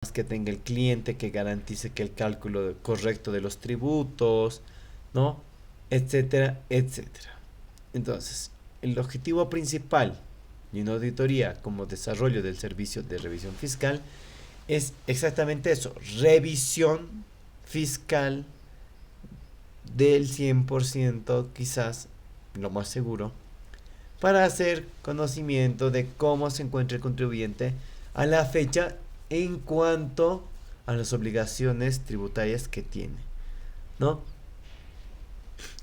que tenga el cliente, que garantice que el cálculo correcto de los tributos, ¿no? Etcétera, etcétera. Entonces, el objetivo principal de una auditoría como desarrollo del servicio de revisión fiscal es exactamente eso, revisión fiscal del 100%, quizás, lo más seguro, para hacer conocimiento de cómo se encuentra el contribuyente a la fecha en cuanto a las obligaciones tributarias que tiene, ¿no?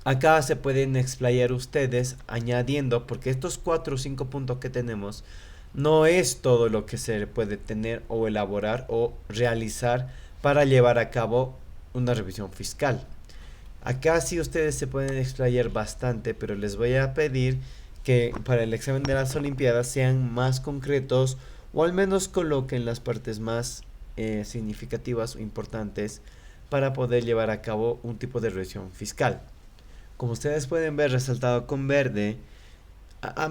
Acá se pueden explayar ustedes añadiendo, porque estos 4 o 5 puntos que tenemos no es todo lo que se puede tener o elaborar o realizar para llevar a cabo una revisión fiscal. Acá sí ustedes se pueden explayar bastante, pero les voy a pedir que para el examen de las Olimpiadas sean más concretos o al menos coloquen las partes más significativas o importantes para poder llevar a cabo un tipo de revisión fiscal. Como ustedes pueden ver resaltado con verde,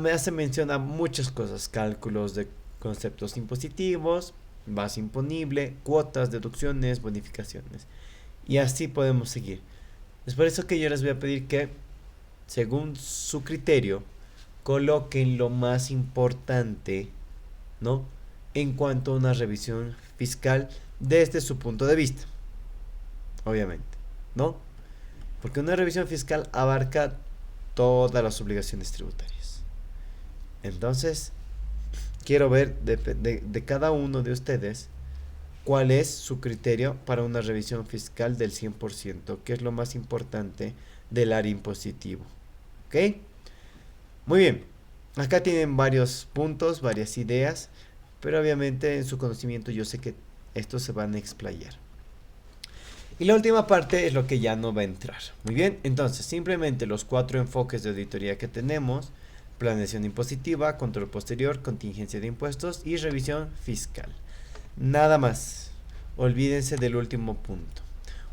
me hace mención a muchas cosas, cálculos de conceptos impositivos, base imponible, cuotas, deducciones, bonificaciones. Y así podemos seguir. Es por eso que yo les voy a pedir que, según su criterio, coloquen lo más importante, ¿no? En cuanto a una revisión fiscal desde su punto de vista, obviamente, ¿no? Porque una revisión fiscal abarca todas las obligaciones tributarias. Entonces, quiero ver de cada uno de ustedes cuál es su criterio para una revisión fiscal del 100%, que es lo más importante del área impositivo. ¿Ok? Muy bien. Acá tienen varios puntos, varias ideas, pero obviamente en su conocimiento yo sé que estos se van a explayar. Y la última parte es lo que ya no va a entrar. Muy bien, entonces simplemente los 4 enfoques de auditoría que tenemos: planeación impositiva, control posterior, contingencia de impuestos y revisión fiscal. Nada más. Olvídense del último punto.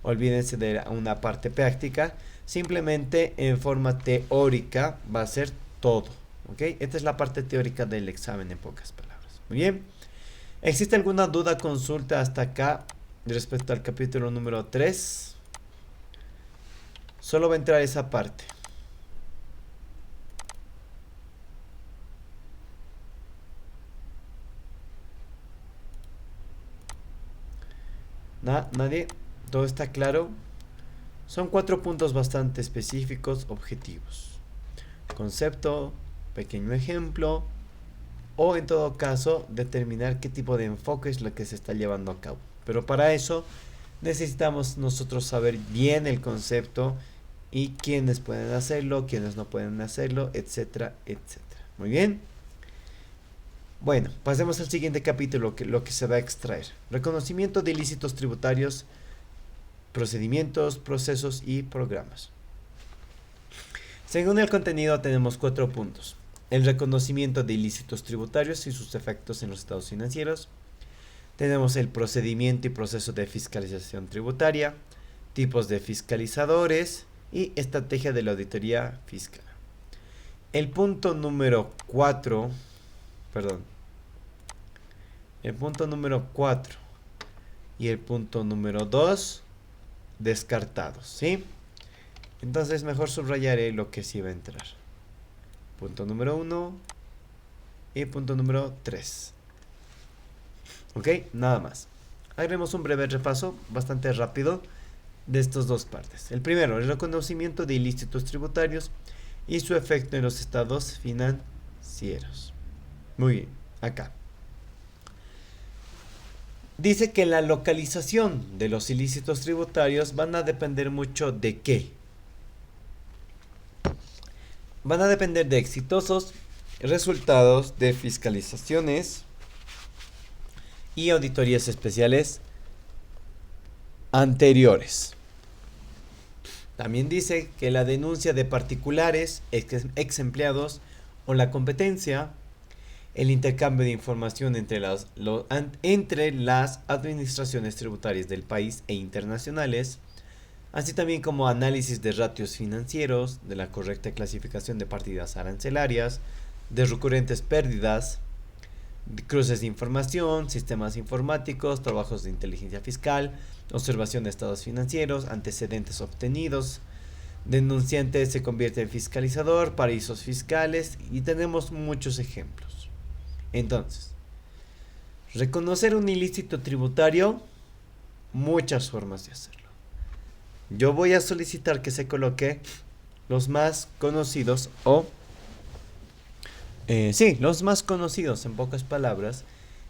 Olvídense de una parte práctica. Simplemente en forma teórica va a ser todo. ¿Ok? Esta es la parte teórica del examen en pocas palabras. Muy bien. ¿Existe alguna duda, consulta hasta acá respecto al capítulo número 3? Solo va a entrar esa parte. ¿Nadie? ¿Todo está claro? Son 4 puntos bastante específicos, objetivos. Concepto, pequeño ejemplo, o en todo caso determinar qué tipo de enfoque es lo que se está llevando a cabo. Pero para eso necesitamos nosotros saber bien el concepto y quiénes pueden hacerlo, quiénes no pueden hacerlo, etcétera, etcétera. Muy bien. Bueno, pasemos al siguiente capítulo, lo que se va a extraer. Reconocimiento de ilícitos tributarios, procedimientos, procesos y programas. Según el contenido tenemos 4 puntos: el reconocimiento de ilícitos tributarios y sus efectos en los estados financieros. Tenemos el procedimiento y proceso de fiscalización tributaria, tipos de fiscalizadores y estrategia de la auditoría fiscal. El punto número 4, perdón, el punto número 4 y el punto número 2 descartados, ¿sí? Entonces mejor subrayaré lo que sí va a entrar. Punto número 1 y punto número 3. ¿Ok? Nada más. Haremos un breve repaso, bastante rápido, de estas dos partes. El primero, el reconocimiento de ilícitos tributarios y su efecto en los estados financieros. Muy bien, acá. Dice que la localización de los ilícitos tributarios van a depender mucho de qué. Van a depender de exitosos resultados de fiscalizaciones y auditorías especiales anteriores. También dice que la denuncia de particulares, ex empleados o la competencia, el intercambio de información entre las administraciones tributarias del país e internacionales, así también como análisis de ratios financieros, de la correcta clasificación de partidas arancelarias, de recurrentes pérdidas, cruces de información, sistemas informáticos, trabajos de inteligencia fiscal, observación de estados financieros, antecedentes obtenidos, denunciante se convierte en fiscalizador, paraísos fiscales y tenemos muchos ejemplos. Entonces, reconocer un ilícito tributario, muchas formas de hacerlo. Yo voy a solicitar que se coloque los más conocidos los más conocidos en pocas palabras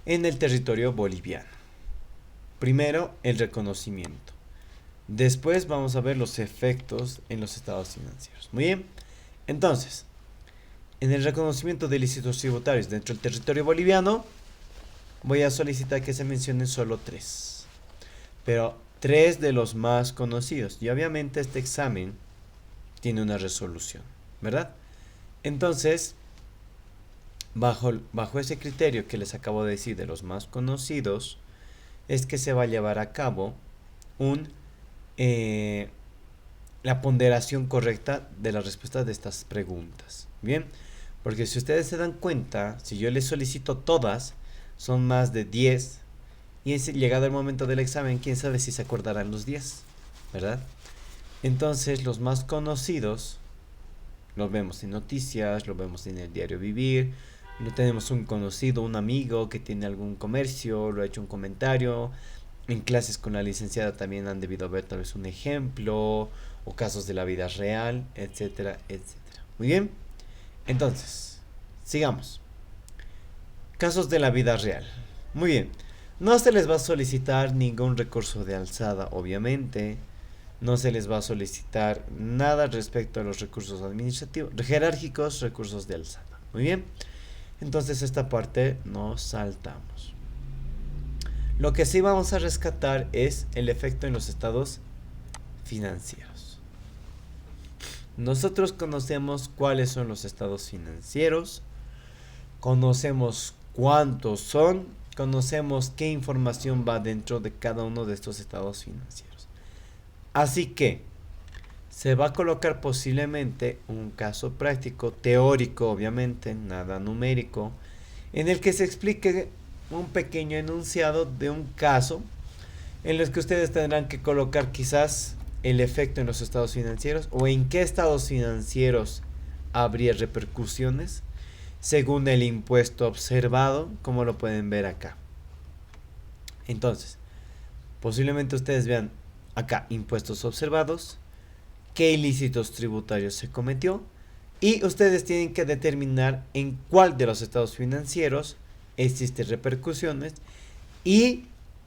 en el territorio boliviano. Primero, el reconocimiento. Después vamos a ver los efectos en los estados financieros. Muy bien. Entonces, en el reconocimiento de ilícitos tributarios dentro del territorio boliviano, voy a solicitar que se mencionen solo 3. Pero 3 de los más conocidos. Y obviamente este examen tiene una resolución, ¿verdad? Entonces, bajo ese criterio que les acabo de decir de los más conocidos, es que se va a llevar a cabo la ponderación correcta de la respuesta de estas preguntas. Bien, porque si ustedes se dan cuenta, si yo les solicito todas, son más de 10. Y llegado el momento del examen, quién sabe si se acordarán los 10, ¿verdad? Entonces, los más conocidos los vemos en noticias, los vemos en el diario Vivir. No tenemos un conocido, un amigo que tiene algún comercio, lo ha hecho un comentario. En clases con la licenciada también han debido ver tal vez un ejemplo o casos de la vida real, etcétera, etcétera. Muy bien. Entonces, sigamos. Casos de la vida real. Muy bien. No se les va a solicitar ningún recurso de alzada, obviamente. No se les va a solicitar nada respecto a los recursos administrativos, jerárquicos, recursos de alzada. Muy bien. Entonces esta parte nos saltamos. Lo que sí vamos a rescatar es el efecto en los estados financieros. Nosotros conocemos cuáles son los estados financieros, conocemos cuántos son, conocemos qué información va dentro de cada uno de estos estados financieros. Así que se va a colocar posiblemente un caso práctico, teórico obviamente, nada numérico, en el que se explique un pequeño enunciado de un caso en los que ustedes tendrán que colocar quizás el efecto en los estados financieros o en qué estados financieros habría repercusiones según el impuesto observado, como lo pueden ver acá. Entonces, posiblemente ustedes vean acá impuestos observados, qué ilícitos tributarios se cometió y ustedes tienen que determinar en cuál de los estados financieros existen repercusiones y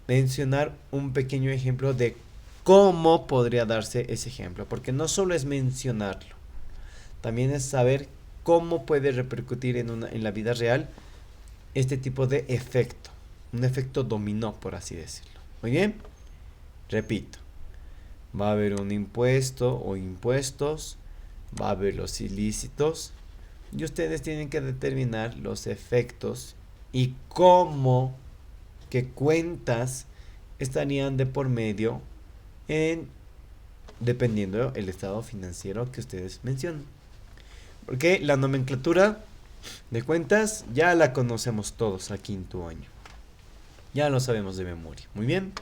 mencionar un pequeño ejemplo de cómo podría darse ese ejemplo, porque no solo es mencionarlo, también es saber cómo puede repercutir en la vida real este tipo de efecto, un efecto dominó, por así decirlo. Muy bien, repito, va a haber un impuesto o impuestos, va a haber los ilícitos y ustedes tienen que determinar los efectos y cómo, qué cuentas estarían de por medio dependiendo el estado financiero que ustedes mencionen. Porque la nomenclatura de cuentas ya la conocemos todos a quinto año. Ya lo sabemos de memoria. Muy bien.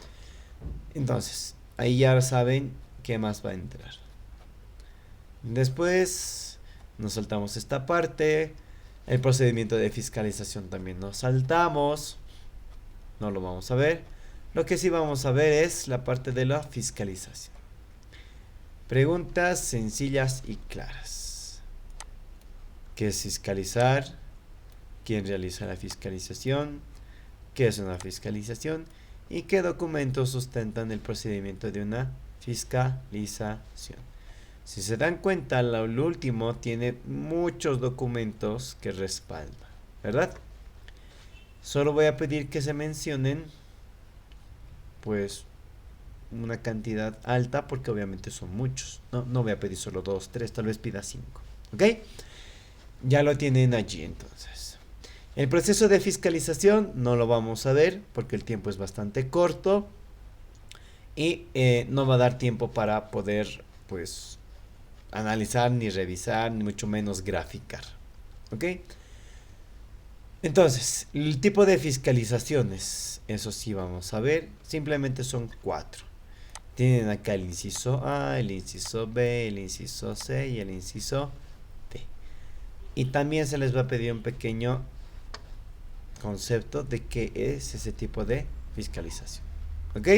Entonces, ahí ya saben qué más va a entrar. Después nos saltamos esta parte. El procedimiento de fiscalización también nos saltamos. No lo vamos a ver. Lo que sí vamos a ver es la parte de la fiscalización. Preguntas sencillas y claras. ¿Qué es fiscalizar? ¿Quién realiza la fiscalización? ¿Qué es una fiscalización? ¿Y qué documentos sustentan el procedimiento de una fiscalización? Si se dan cuenta, lo último tiene muchos documentos que respaldan, ¿verdad? Solo voy a pedir que se mencionen, pues, una cantidad alta, porque obviamente son muchos. No voy a pedir solo 2, 3, tal vez pida 5. ¿Ok? Ya lo tienen allí entonces. El proceso de fiscalización no lo vamos a ver porque el tiempo es bastante corto y no va a dar tiempo para poder, pues, analizar, ni revisar, ni mucho menos graficar. ¿Ok? Entonces, el tipo de fiscalizaciones, eso sí vamos a ver, simplemente son 4. Tienen acá el inciso A, el inciso B, el inciso C y el inciso D. Y también se les va a pedir un pequeño concepto de qué es ese tipo de fiscalización. ¿Ok?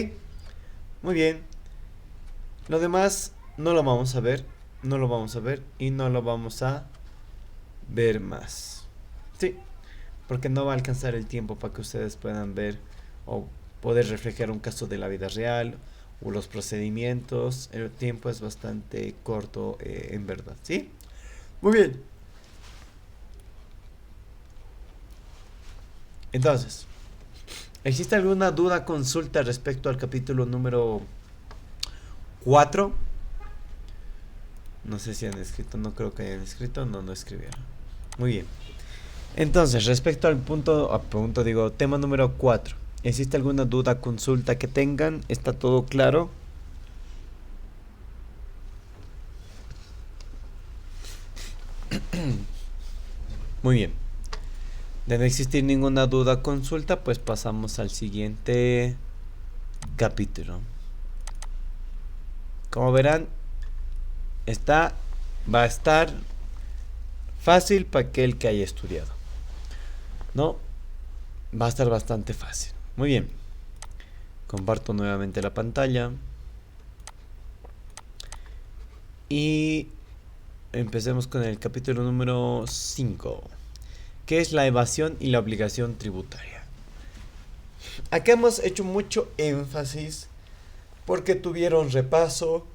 Muy bien. Lo demás no lo vamos a ver, no lo vamos a ver y no lo vamos a ver más. Sí, porque no va a alcanzar el tiempo para que ustedes puedan ver o poder reflejar un caso de la vida real o los procedimientos. El tiempo es bastante corto, en verdad, ¿sí? Muy bien. Entonces, ¿existe alguna duda, consulta respecto al capítulo número 4? No sé si han escrito, no creo que hayan escrito, no escribieron. Muy bien. Entonces, respecto al tema número 4. ¿Existe alguna duda, consulta que tengan? ¿Está todo claro? Muy bien. De no existir ninguna duda, consulta, pues pasamos al siguiente capítulo. Como verán, va a estar fácil para aquel que haya estudiado. ¿No? Va a estar bastante fácil. Muy bien. Comparto nuevamente la pantalla. Y empecemos con el capítulo número 5, que es la evasión y la obligación tributaria. Aquí hemos hecho mucho énfasis porque tuvieron repaso,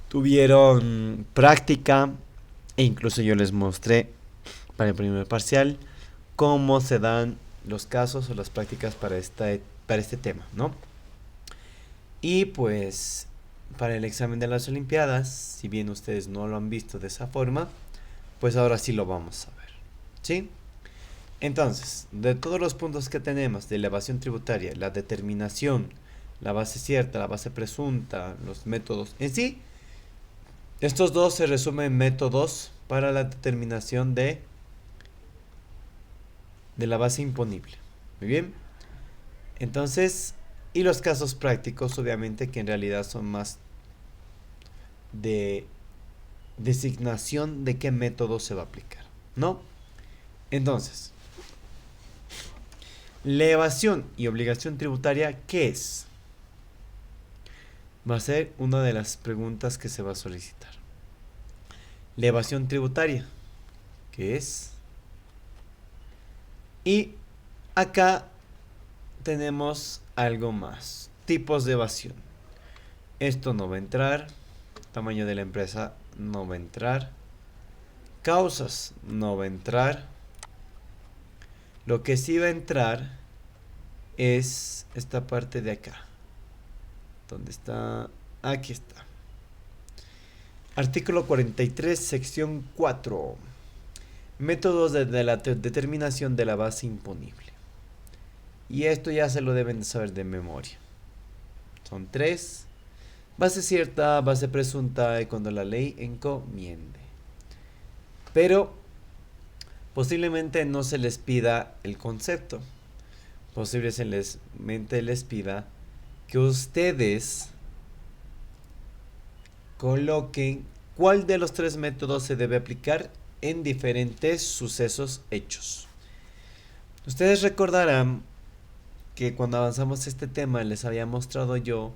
tuvieron práctica e incluso yo les mostré para el primer parcial cómo se dan los casos o las prácticas para este tema, ¿no? Y pues para el examen de las Olimpiadas, si bien ustedes no lo han visto de esa forma, pues ahora sí lo vamos a ver, ¿sí? Entonces, de todos los puntos que tenemos de la evasión tributaria, la determinación, la base cierta, la base presunta, los métodos en sí, estos dos se resumen en métodos para la determinación de la base imponible. Muy bien. Entonces, y los casos prácticos, obviamente, que en realidad son más de designación de qué método se va a aplicar, ¿no? Entonces, la evasión y obligación tributaria, ¿qué es? Va a ser una de las preguntas que se va a solicitar. La evasión tributaria, ¿qué es? Y acá tenemos algo más. Tipos de evasión. Esto no va a entrar. Tamaño de la empresa no va a entrar. Causas no va a entrar. Lo que sí va a entrar es esta parte de acá. ¿Dónde está? Aquí está. Artículo 43, sección 4. Métodos de la determinación de la base imponible. Y esto ya se lo deben de saber de memoria. Son 3. Base cierta, base presunta y cuando la ley encomiende. Pero posiblemente no se les pida el concepto. Posiblemente les pida que ustedes coloquen cuál de los 3 métodos se debe aplicar en diferentes sucesos hechos. Ustedes recordarán que cuando avanzamos este tema les había mostrado yo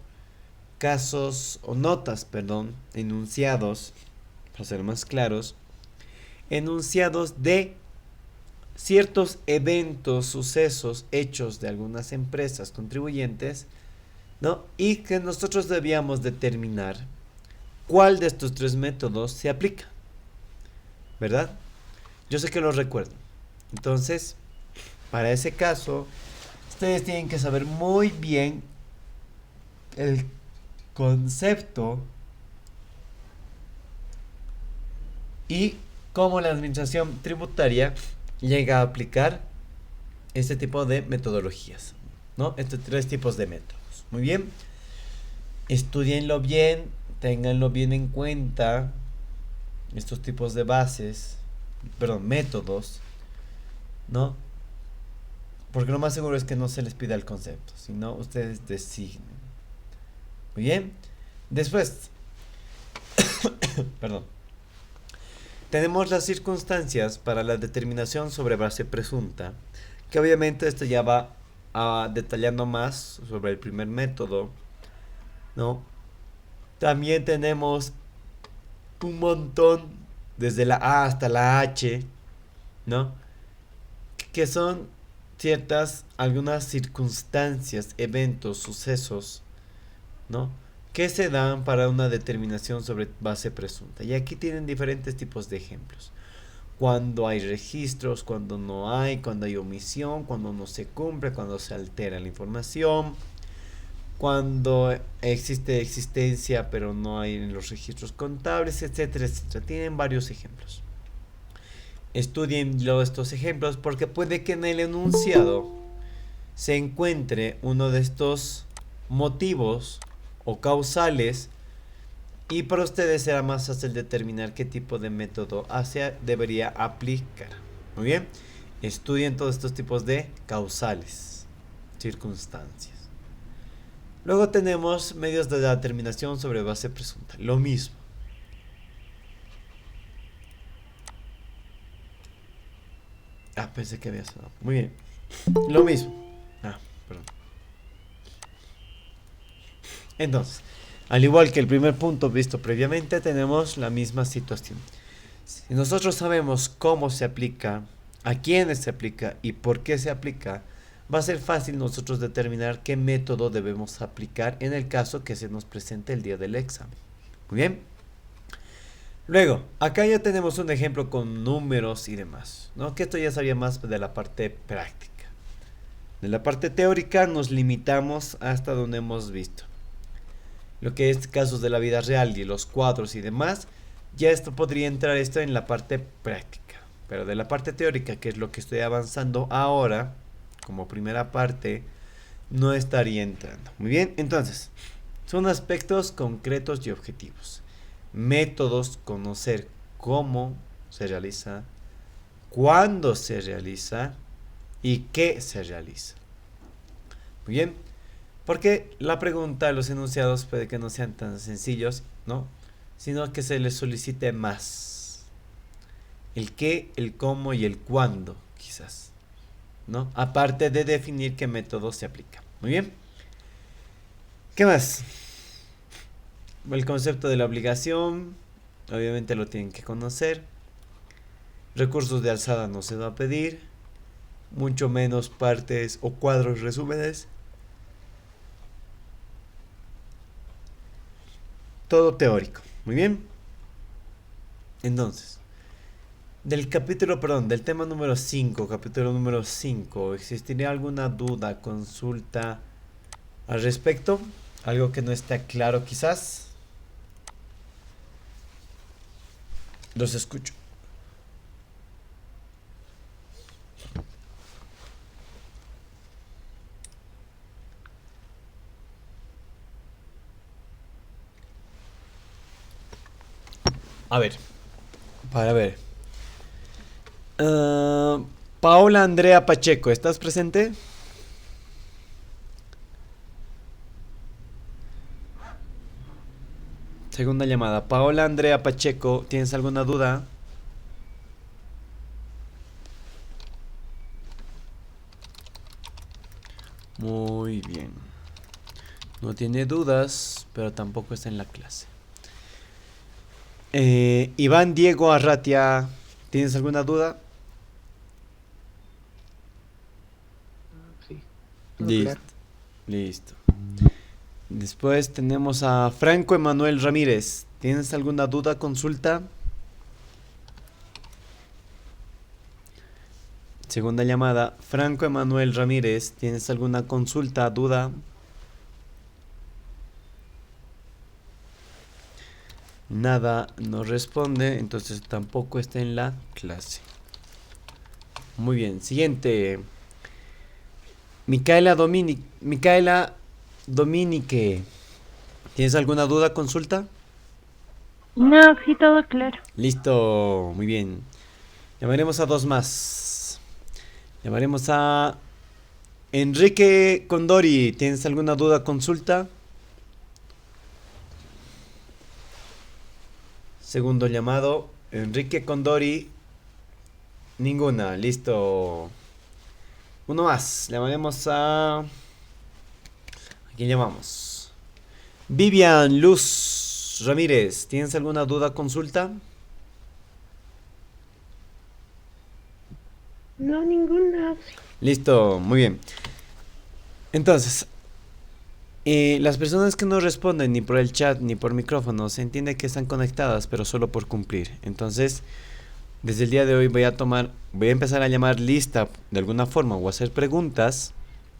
enunciados, para ser más claros, enunciados de ciertos eventos, sucesos, hechos de algunas empresas contribuyentes, ¿no? Y que nosotros debíamos determinar cuál de estos 3 métodos se aplica, ¿verdad? Yo sé que lo recuerdo. Entonces, para ese caso, ustedes tienen que saber muy bien el concepto y cómo la administración tributaria llega a aplicar este tipo de metodologías, ¿no? Estos 3 tipos de métodos. Muy bien. Estudienlo bien, ténganlo bien en cuenta, estos tipos de bases, perdón, métodos, ¿no? Porque lo más seguro es que no se les pida el concepto, sino ustedes designen. Muy bien. Después, perdón, tenemos las circunstancias para la determinación sobre base presunta, que obviamente esto ya va detallando más sobre el primer método, ¿no? También tenemos un montón, desde la A hasta la H, ¿no? Que son ciertas, algunas circunstancias, eventos, sucesos, ¿no? Que se dan para una determinación sobre base presunta. Y aquí tienen diferentes tipos de ejemplos. Cuando hay registros, cuando no hay, cuando hay omisión, cuando no se cumple, cuando se altera la información, cuando existe existencia pero no hay en los registros contables, etcétera, etcétera. Tienen varios ejemplos. Estudien estos ejemplos porque puede que en el enunciado se encuentre uno de estos motivos o causales y para ustedes será más fácil determinar qué tipo de método debería aplicar. Muy bien, estudien todos estos tipos de causales, circunstancias. Luego tenemos medios de determinación sobre base presunta. Lo mismo. Pensé que había sonado. Muy bien. Lo mismo. Perdón. Entonces, al igual que el primer punto visto previamente, tenemos la misma situación. Si nosotros sabemos cómo se aplica, a quiénes se aplica y por qué se aplica, va a ser fácil nosotros determinar qué método debemos aplicar en el caso que se nos presente el día del examen. Muy bien. Luego, acá ya tenemos un ejemplo con números y demás, ¿no? Que esto ya sería más de la parte práctica. De la parte teórica nos limitamos hasta donde hemos visto. Lo que es casos de la vida real y los cuadros y demás, ya esto podría entrar esto en la parte práctica. Pero de la parte teórica, que es lo que estoy avanzando ahora, como primera parte, no estaría entrando. Muy bien, entonces, son aspectos concretos y objetivos. Métodos, conocer cómo se realiza, cuándo se realiza y qué se realiza. Muy bien, porque la pregunta, los enunciados puede que no sean tan sencillos, ¿no? Sino que se les solicite más. El qué, el cómo y el cuándo, quizás, ¿no? Aparte de definir qué método se aplica. Muy bien. ¿Qué más? El concepto de la obligación, obviamente lo tienen que conocer. Recursos de alzada no se va a pedir, mucho menos partes o cuadros resúmenes. Todo teórico. Muy bien. Entonces, del tema número 5, capítulo número 5, ¿existiría alguna duda, consulta al respecto? ¿Algo que no está claro quizás? Los escucho. A ver, para ver. Paola Andrea Pacheco, ¿estás presente? Segunda llamada. Paola Andrea Pacheco, ¿tienes alguna duda? Muy bien. No tiene dudas, pero tampoco está en la clase. Iván Diego Arratia, ¿tienes alguna duda? Sí, todo Listo, claro. listo. Después tenemos a Franco Emanuel Ramírez. ¿Tienes alguna duda, consulta? Segunda llamada. Franco Emanuel Ramírez, ¿tienes alguna consulta, duda? Nada, no responde, entonces tampoco está en la clase. Muy bien, siguiente. Micaela Dominique. ¿Tienes alguna duda, consulta? No, sí, todo claro. Listo, muy bien. Llamaremos a dos más. Llamaremos a Enrique Condori. ¿Tienes alguna duda, consulta? Segundo llamado, Enrique Condori. Ninguna, listo. Uno más. Llamaremos a... ¿A quién llamamos? Vivian Luz Ramírez. ¿Tienes alguna duda, consulta? No, ninguna. Listo, muy bien. Entonces, las personas que no responden ni por el chat ni por micrófono, se entiende que están conectadas, pero solo por cumplir. Entonces, desde el día de hoy voy a empezar a llamar lista de alguna forma o hacer preguntas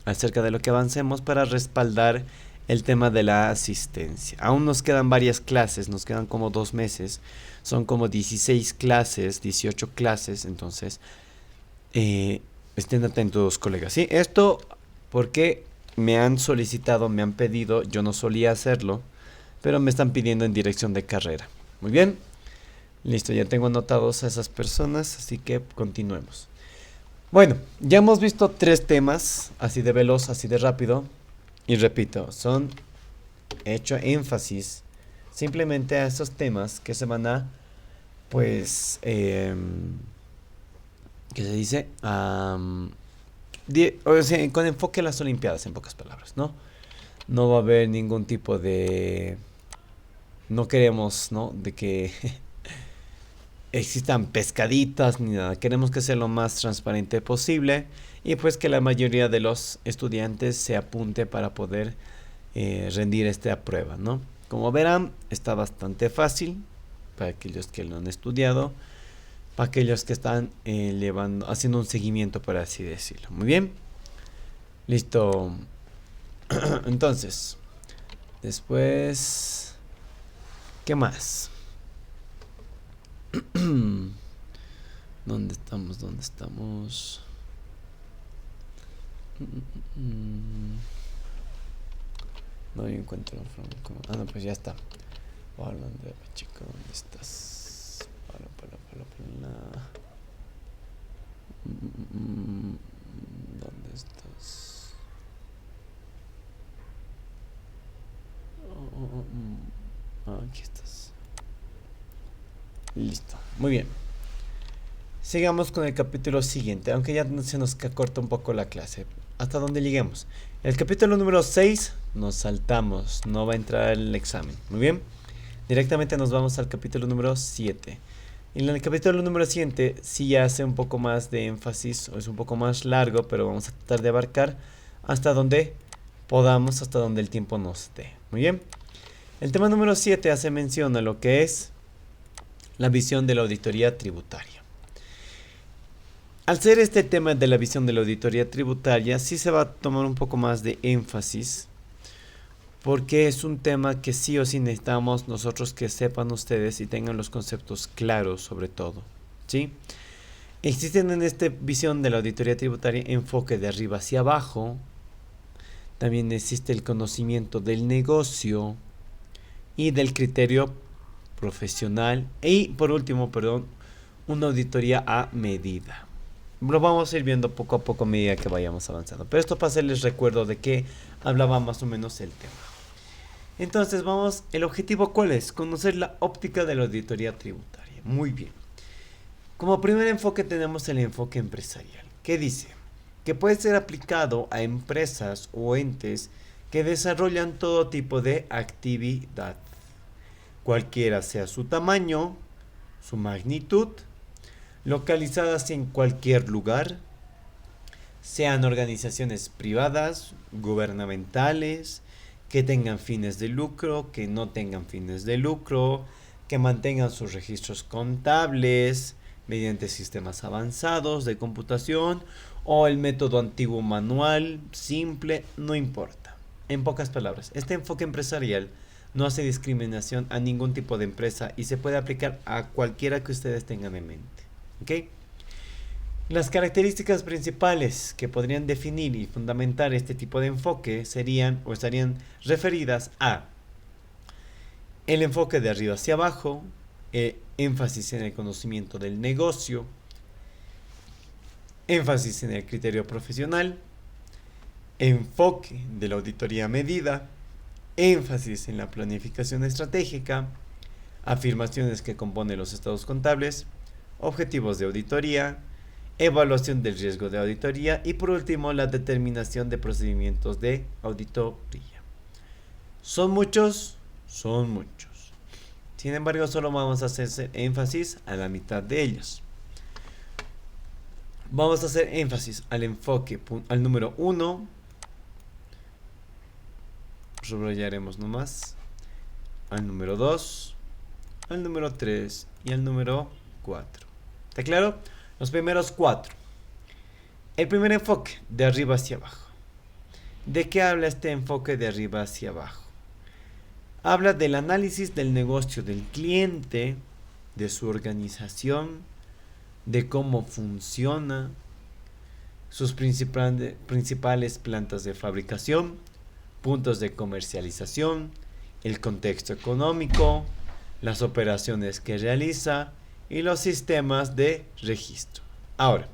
acerca de lo que avancemos para respaldar el tema de la asistencia. Aún nos quedan varias clases, nos quedan como 2 meses, son como 16 clases, 18 clases, entonces estén atentos, colegas. ¿Sí? Esto porque me han solicitado, me han pedido, yo no solía hacerlo, pero me están pidiendo en dirección de carrera. Muy bien. Listo, ya tengo anotados a esas personas, así que continuemos. Bueno, ya hemos visto 3 temas, así de veloz, así de rápido. Y repito, son hecho énfasis simplemente a esos temas que se van a, pues, ¿qué se dice? O sea, con enfoque a las Olimpiadas, en pocas palabras, ¿no? No va a haber ningún tipo de... No queremos, ¿no? De que existan pescaditas ni nada. Queremos que sea lo más transparente posible y pues que la mayoría de los estudiantes se apunte para poder rendir esta prueba, ¿no? Como verán, está bastante fácil para aquellos que lo han estudiado, para aquellos que están haciendo un seguimiento, por así decirlo. Muy bien. Listo. Entonces, después, ¿qué más? ¿Dónde estamos? ¿Dónde estamos? No encuentro. No, pues ya está. ¿Dónde estás? Para. ¿Dónde estás? Aquí estás. Listo, muy bien. Sigamos con el capítulo siguiente, aunque ya se nos acorta un poco la clase. Hasta donde lleguemos. El capítulo número 6 nos saltamos, no va a entrar el examen. Muy bien. Directamente nos vamos al capítulo número 7. En el capítulo número 7 sí hace un poco más de énfasis, o es un poco más largo, pero vamos a tratar de abarcar hasta donde podamos, hasta donde el tiempo nos dé. Muy bien. El tema número 7 hace mención a lo que es la visión de la auditoría tributaria. Al ser este tema de la visión de la auditoría tributaria, sí se va a tomar un poco más de énfasis, porque es un tema que sí o sí necesitamos nosotros que sepan ustedes y tengan los conceptos claros sobre todo, ¿sí? Existen en esta visión de la auditoría tributaria enfoque de arriba hacia abajo, también existe el conocimiento del negocio y del criterio profesional y por último, una auditoría a medida. Lo vamos a ir viendo poco a poco a medida que vayamos avanzando, pero esto para hacerles recuerdo de que hablaba más o menos el tema. Entonces vamos, ¿el objetivo cuál es? Conocer la óptica de la auditoría tributaria. Muy bien. Como primer enfoque tenemos el enfoque empresarial, que dice que puede ser aplicado a empresas o entes que desarrollan todo tipo de actividad, cualquiera sea su tamaño, su magnitud, localizadas en cualquier lugar, sean organizaciones privadas, gubernamentales, que tengan fines de lucro, que no tengan fines de lucro, que mantengan sus registros contables mediante sistemas avanzados de computación o el método antiguo manual, simple, no importa. En pocas palabras, este enfoque empresarial no hace discriminación a ningún tipo de empresa y se puede aplicar a cualquiera que ustedes tengan en mente. ¿Ok? Las características principales que podrían definir y fundamentar este tipo de enfoque serían o estarían referidas a el enfoque de arriba hacia abajo, énfasis en el conocimiento del negocio, énfasis en el criterio profesional, enfoque de la auditoría medida, énfasis en la planificación estratégica, afirmaciones que componen los estados contables, objetivos de auditoría, evaluación del riesgo de auditoría y por último la determinación de procedimientos de auditoría. ¿Son muchos? Son muchos. Sin embargo, solo vamos a hacer énfasis a la mitad de ellos. Vamos a hacer énfasis al enfoque, al número 1. Subrayaremos nomás. Al número 2, al número 3 y al número 4. ¿Está claro? Los primeros 4. El primer enfoque, de arriba hacia abajo. ¿De qué habla este enfoque de arriba hacia abajo? Habla del análisis del negocio del cliente, de su organización, de cómo funciona, sus principales plantas de fabricación, puntos de comercialización, el contexto económico, las operaciones que realiza y los sistemas de registro. Ahora,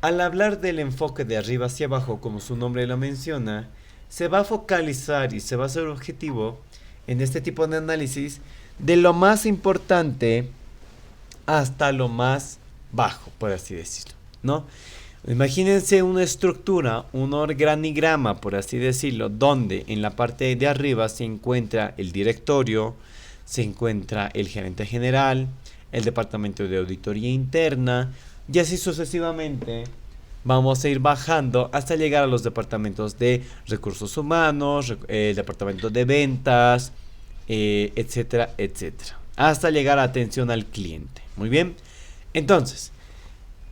al hablar del enfoque de arriba hacia abajo, como su nombre lo menciona, se va a focalizar y se va a hacer objetivo en este tipo de análisis de lo más importante hasta lo más bajo, por así decirlo, ¿no? Imagínense una estructura, un organigrama, por así decirlo, donde en la parte de arriba se encuentra el directorio, se encuentra el gerente general, el departamento de auditoría interna, y así sucesivamente vamos a ir bajando hasta llegar a los departamentos de recursos humanos, el departamento de ventas, etcétera, etcétera, hasta llegar a atención al cliente. Muy bien, entonces,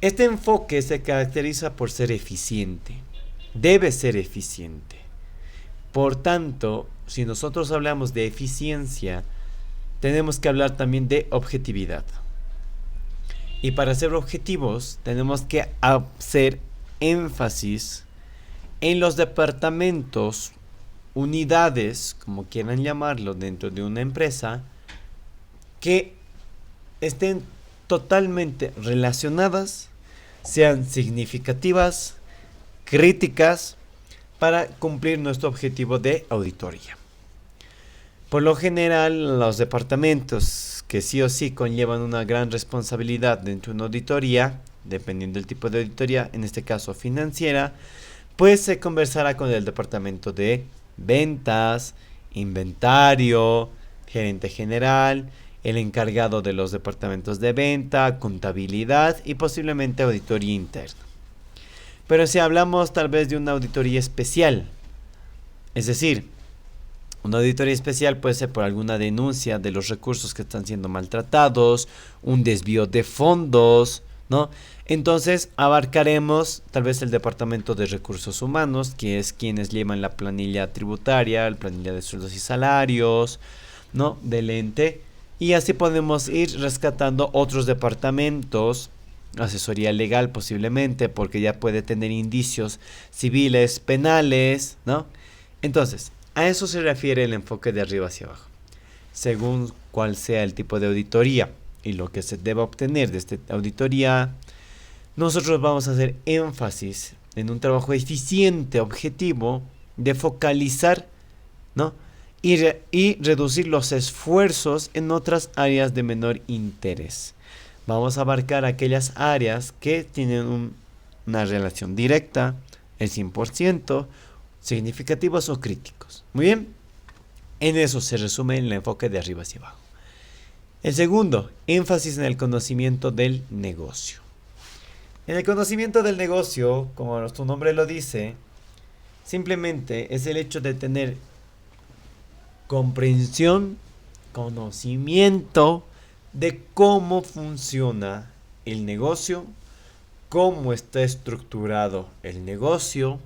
este enfoque se caracteriza por ser eficiente, debe ser eficiente. Por tanto, si nosotros hablamos de eficiencia, tenemos que hablar también de objetividad. Y para ser objetivos, tenemos que hacer énfasis en los departamentos, unidades, como quieran llamarlo, dentro de una empresa, que estén totalmente relacionadas, sean significativas, críticas, para cumplir nuestro objetivo de auditoría. Por lo general, los departamentos que sí o sí conllevan una gran responsabilidad dentro de una auditoría, dependiendo del tipo de auditoría, en este caso financiera, pues se conversará con el departamento de ventas, inventario, gerente general, el encargado de los departamentos de venta, contabilidad y posiblemente auditoría interna. Pero si hablamos tal vez de una auditoría especial, es decir, una auditoría especial puede ser por alguna denuncia de los recursos que están siendo maltratados, un desvío de fondos, ¿no? Entonces abarcaremos tal vez el departamento de recursos humanos, que es quienes llevan la planilla tributaria, la planilla de sueldos y salarios, ¿no?, del ente. Y así podemos ir rescatando otros departamentos, asesoría legal posiblemente, porque ya puede tener indicios civiles, penales, ¿no? Entonces, a eso se refiere el enfoque de arriba hacia abajo. Según cuál sea el tipo de auditoría y lo que se deba obtener de esta auditoría, nosotros vamos a hacer énfasis en un trabajo eficiente, objetivo, de focalizar, ¿no?, y reducir los esfuerzos en otras áreas de menor interés. Vamos a abarcar aquellas áreas que tienen una relación directa, el 100%, significativos o críticos. Muy bien, en eso se resume el enfoque de arriba hacia abajo. El segundo, énfasis en el conocimiento del negocio. En el conocimiento del negocio, como su nombre lo dice, simplemente es el hecho de tener comprensión, conocimiento de cómo funciona el negocio, cómo está estructurado el negocio,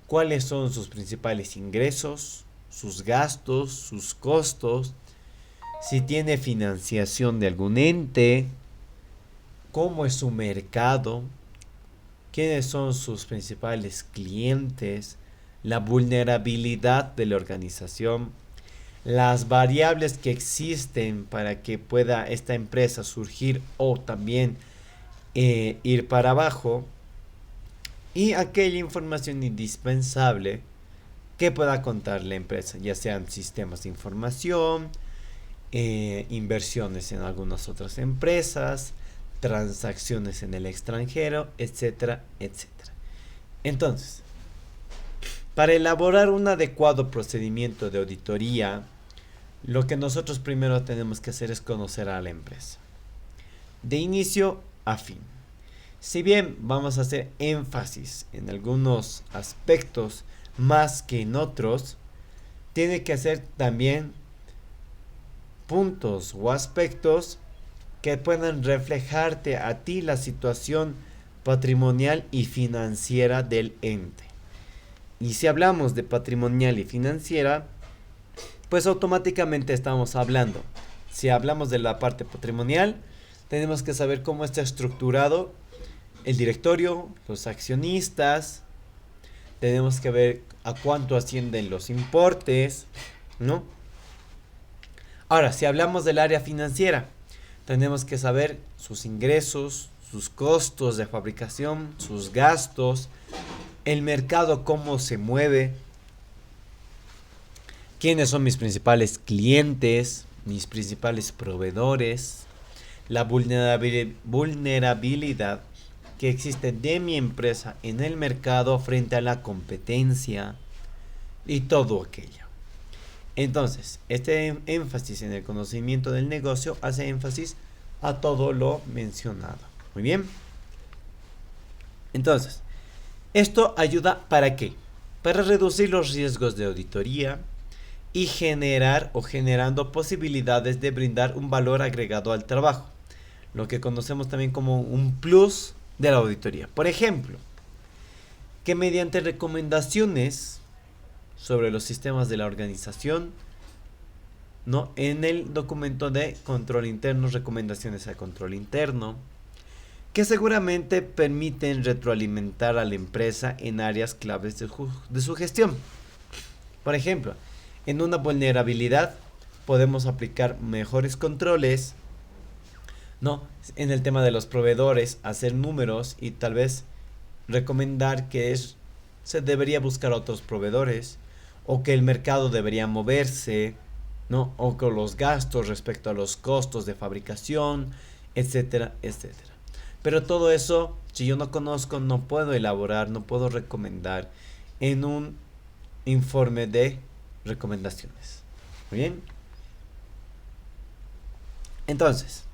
cuáles son sus principales ingresos, sus gastos, sus costos, si tiene financiación de algún ente, cómo es su mercado, quiénes son sus principales clientes, la vulnerabilidad de la organización, las variables que existen para que pueda esta empresa surgir o también ir para abajo y aquella información indispensable que pueda contar la empresa, ya sean sistemas de información, inversiones en algunas otras empresas, transacciones en el extranjero, etcétera, etcétera. Entonces, para elaborar un adecuado procedimiento de auditoría, lo que nosotros primero tenemos que hacer es conocer a la empresa, de inicio a fin. Si bien vamos a hacer énfasis en algunos aspectos más que en otros, tiene que hacer también puntos o aspectos que puedan reflejarte a ti la situación patrimonial y financiera del ente. Y si hablamos de patrimonial y financiera, pues automáticamente estamos hablando. Si hablamos de la parte patrimonial, tenemos que saber cómo está estructurado el directorio, los accionistas. Tenemos que ver a cuánto ascienden los importes, ¿no? Ahora, si hablamos del área financiera, tenemos que saber sus ingresos, sus costos de fabricación, sus gastos, el mercado cómo se mueve, quiénes son mis principales clientes, mis principales proveedores, la vulnerabilidad que existe de mi empresa en el mercado frente a la competencia y todo aquello. Entonces, este énfasis en el conocimiento del negocio hace énfasis a todo lo mencionado. Muy bien. Entonces, esto ayuda ¿para qué? Para reducir los riesgos de auditoría y generando posibilidades de brindar un valor agregado al trabajo, lo que conocemos también como un plus de la auditoría. Por ejemplo, que mediante recomendaciones sobre los sistemas de la organización, ¿no? En el documento de control interno, recomendaciones al control interno, que seguramente permiten retroalimentar a la empresa en áreas claves de su gestión. Por ejemplo, en una vulnerabilidad podemos aplicar mejores controles, ¿no? En el tema de los proveedores, hacer números y tal vez recomendar que se debería buscar otros proveedores, o que el mercado debería moverse, ¿no? O con los gastos respecto a los costos de fabricación, etcétera, etcétera. Pero todo eso, si yo no conozco, no puedo elaborar, no puedo recomendar en un informe de recomendaciones. Muy bien. Entonces,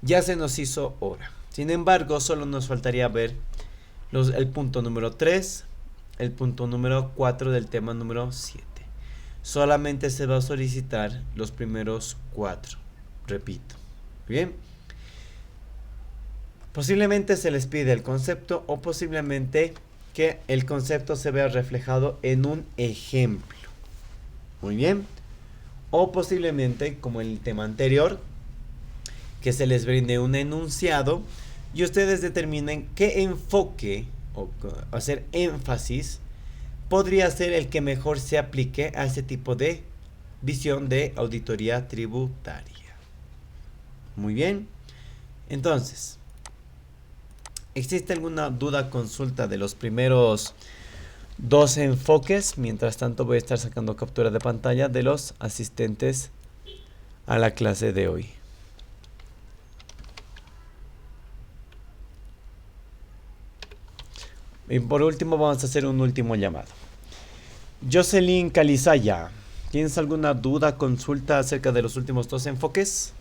ya se nos hizo hora. Sin embargo, solo nos faltaría ver el punto número 3, el punto número 4 del tema número 7. Solamente se va a solicitar los primeros 4. Repito. Bien. Posiblemente se les pide el concepto o posiblemente que el concepto se vea reflejado en un ejemplo. Muy bien. O posiblemente, como en el tema anterior, que se les brinde un enunciado y ustedes determinen qué enfoque o hacer énfasis podría ser el que mejor se aplique a ese tipo de visión de auditoría tributaria. Muy bien. Entonces, ¿existe alguna duda, consulta de los primeros 2 enfoques? Mientras tanto voy a estar sacando captura de pantalla de los asistentes a la clase de hoy. Y por último vamos a hacer un último llamado. Jocelyn Calizaya, ¿tienes alguna duda, consulta acerca de los últimos 2 enfoques?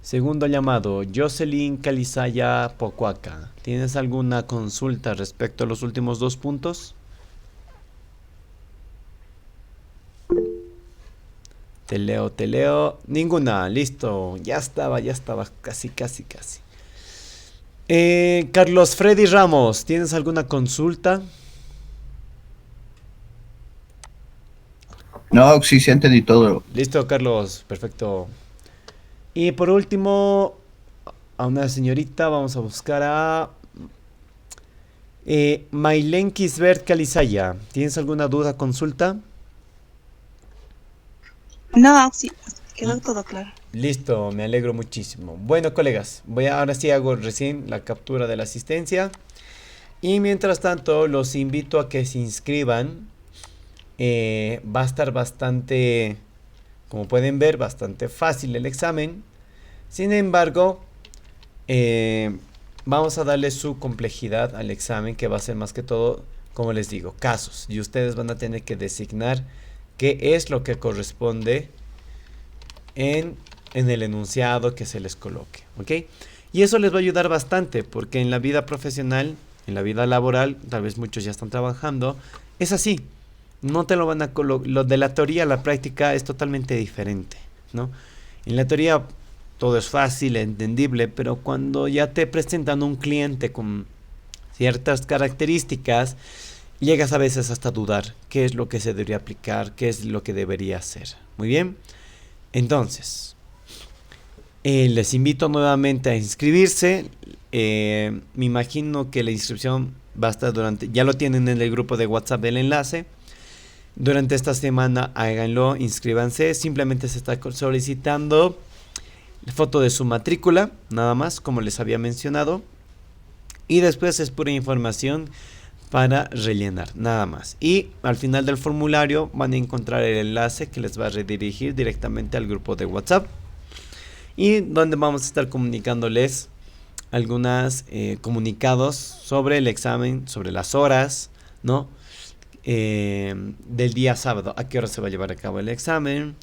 Segundo llamado, Jocelyn Calizaya Pocuaca, ¿tienes alguna consulta respecto a los últimos 2 puntos? Te leo. Ninguna, listo. Ya estaba, casi. Carlos Freddy Ramos, ¿tienes alguna consulta? No, sí, se entendí todo. Listo, Carlos, perfecto. Y por último, a una señorita, vamos a buscar a Maylen Kisbert Calizaya. ¿Tienes alguna duda, consulta? No, sí, quedó todo claro. Listo, me alegro muchísimo. Bueno, colegas, ahora sí hago recién la captura de la asistencia. Y mientras tanto, los invito a que se inscriban. Va a estar bastante, como pueden ver, bastante fácil el examen. Sin embargo, vamos a darle su complejidad al examen, que va a ser más que todo, como les digo, casos. Y ustedes van a tener que designar qué es lo que corresponde en el enunciado que se les coloque, ¿ok? Y eso les va a ayudar bastante, porque en la vida profesional, en la vida laboral, tal vez muchos ya están trabajando, es así. No te lo van a colocar, lo de la teoría a la práctica es totalmente diferente, ¿no? En la teoría todo es fácil, entendible, pero cuando ya te presentan un cliente con ciertas características, llegas a veces hasta a dudar qué es lo que se debería aplicar, qué es lo que debería hacer. Muy bien, entonces, les invito nuevamente a inscribirse. Me imagino que la inscripción va a estar ya lo tienen en el grupo de WhatsApp del enlace. Durante esta semana háganlo, inscríbanse. Simplemente se está solicitando foto de su matrícula, nada más, como les había mencionado. Y después es pura información para rellenar, nada más. Y al final del formulario van a encontrar el enlace que les va a redirigir directamente al grupo de WhatsApp. Y donde vamos a estar comunicándoles algunos comunicados sobre el examen, sobre las horas, ¿no? Del día sábado, a qué hora se va a llevar a cabo el examen.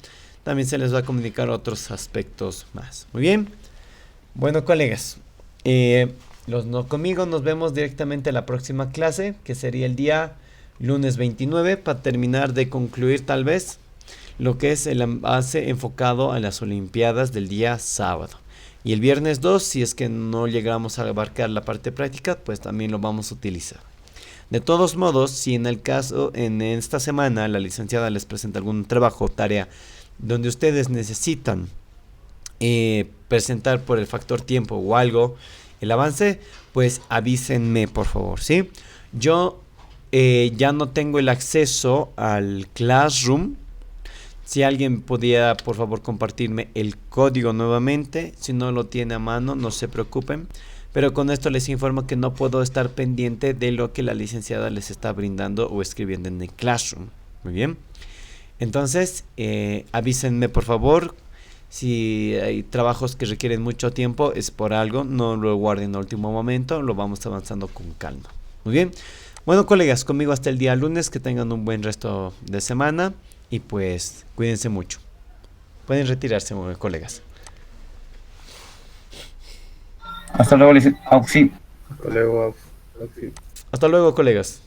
También se les va a comunicar otros aspectos más. Muy bien. Bueno, colegas, conmigo nos vemos directamente en la próxima clase, que sería el día lunes 29, para terminar de concluir tal vez lo que es el enlace enfocado a las Olimpiadas del día sábado. Y el viernes 2, si es que no llegamos a abarcar la parte práctica, pues también lo vamos a utilizar. De todos modos, si en el caso, en esta semana, la licenciada les presenta algún trabajo o tarea donde ustedes necesitan presentar por el factor tiempo o algo, el avance, pues avísenme, por favor, ¿sí? Yo ya no tengo el acceso al Classroom. Si alguien podía, por favor, compartirme el código nuevamente. Si no lo tiene a mano, no se preocupen. Pero con esto les informo que no puedo estar pendiente de lo que la licenciada les está brindando o escribiendo en el Classroom. Muy bien. Entonces, avísenme, por favor. Si hay trabajos que requieren mucho tiempo, es por algo. No lo guarden al último momento. Lo vamos avanzando con calma. Muy bien. Bueno, colegas, conmigo hasta el día lunes. Que tengan un buen resto de semana. Y pues, cuídense mucho. Pueden retirarse, colegas. Hasta luego, Auxi. Hasta luego, Auxi. Hasta luego, colegas.